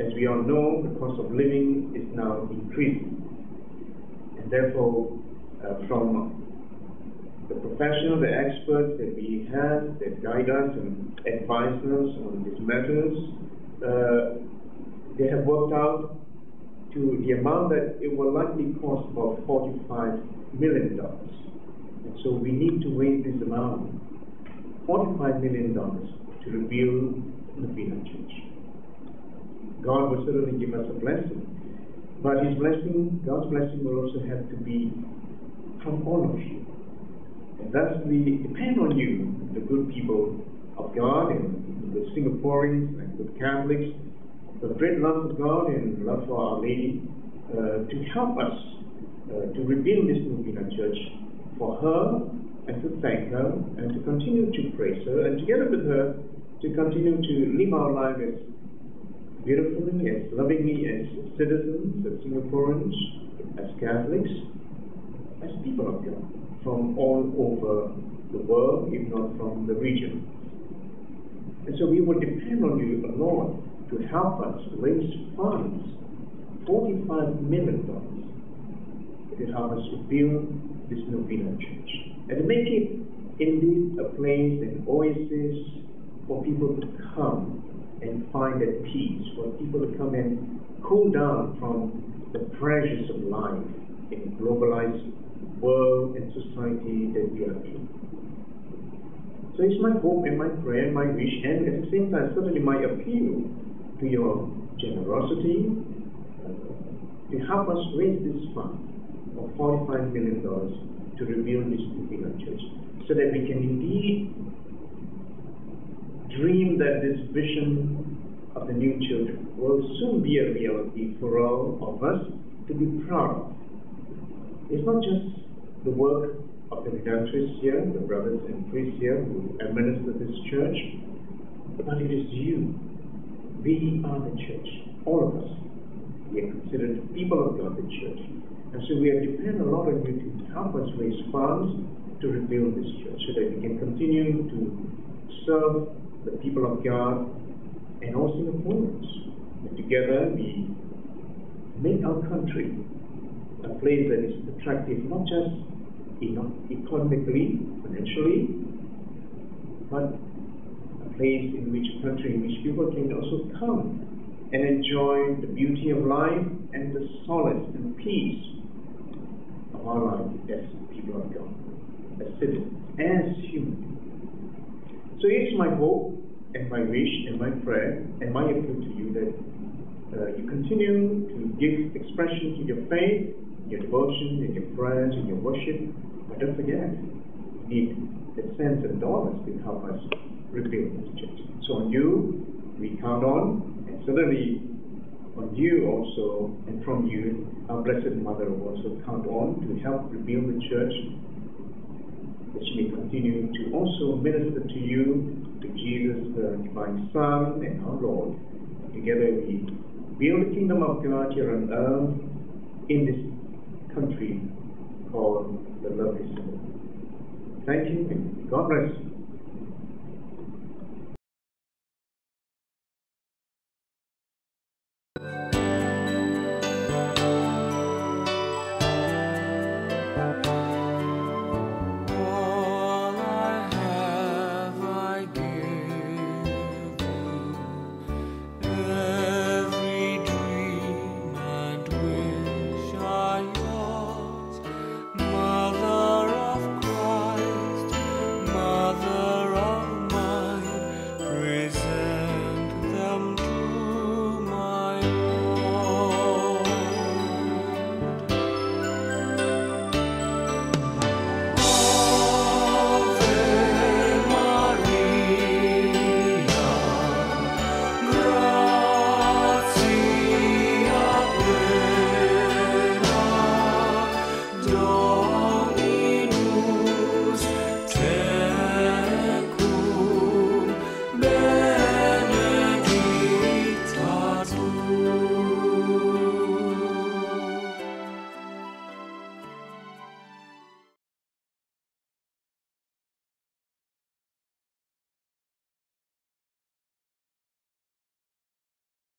as we all know, the cost of living is now increasing. And therefore, from the professionals, the experts that we have that guide us and advise us on these matters, they have worked out to the amount that it will likely cost about $45 million. And so we need to raise this amount, $45 million, to rebuild NOVENA Church. God will certainly give us a blessing, but His blessing, God's blessing, will also have to be from all of you. And thus we depend on you, the good people of God, and the Singaporeans and good Catholics, with great love for God and love for Our Lady, to help us to rebuild this NOVENA Church for her, and to thank her, and to continue to praise her, and together with her, to continue to live our life as beautifully, as lovingly as citizens, as Singaporeans, as Catholics, as people of God, from all over the world, if not from the region. And so we will depend on you, Lord, to help us raise funds, $45 million, to help us rebuild this NOVENA Church, and to make it indeed a place, an oasis for people to come and find that peace, for people to come and cool down from the pressures of life in a globalized world and society that we are in. So it's my hope and my prayer and my wish, and at the same time certainly my appeal to your generosity to help us raise this fund of $45 million to rebuild this NOVENA Church, so that we can indeed dream that this vision of the new children will soon be a reality for all of us to be proud of. It's not just the work of the redemptorists here, the brothers and priests here who administer this church, but it is you. We are the church, all of us. We are considered people of God, the church. And so we have depended a lot on you to help us raise funds to rebuild this church, so that we can continue to serve the people of God and all Singaporeans. And together we make our country a place that is attractive, not just economically, financially, but a place in which a country in which people can also come and enjoy the beauty of life and the solace and peace of our life as people of God, as citizens, as humans. So it's my hope and my wish and my prayer and my appeal to you that you continue to give expression to your faith, your devotion, in your prayers, in your worship. But don't forget, we need the cents and dollars to help us rebuild this church. So on you, we count on, and certainly on you also, and from you, our Blessed Mother will also count on to help rebuild the church, that she may continue to also minister to you, to Jesus, the Divine Son, and our Lord. Together we build the kingdom of God here on earth, in this country called the lovely Singapore. Thank you, and God bless you.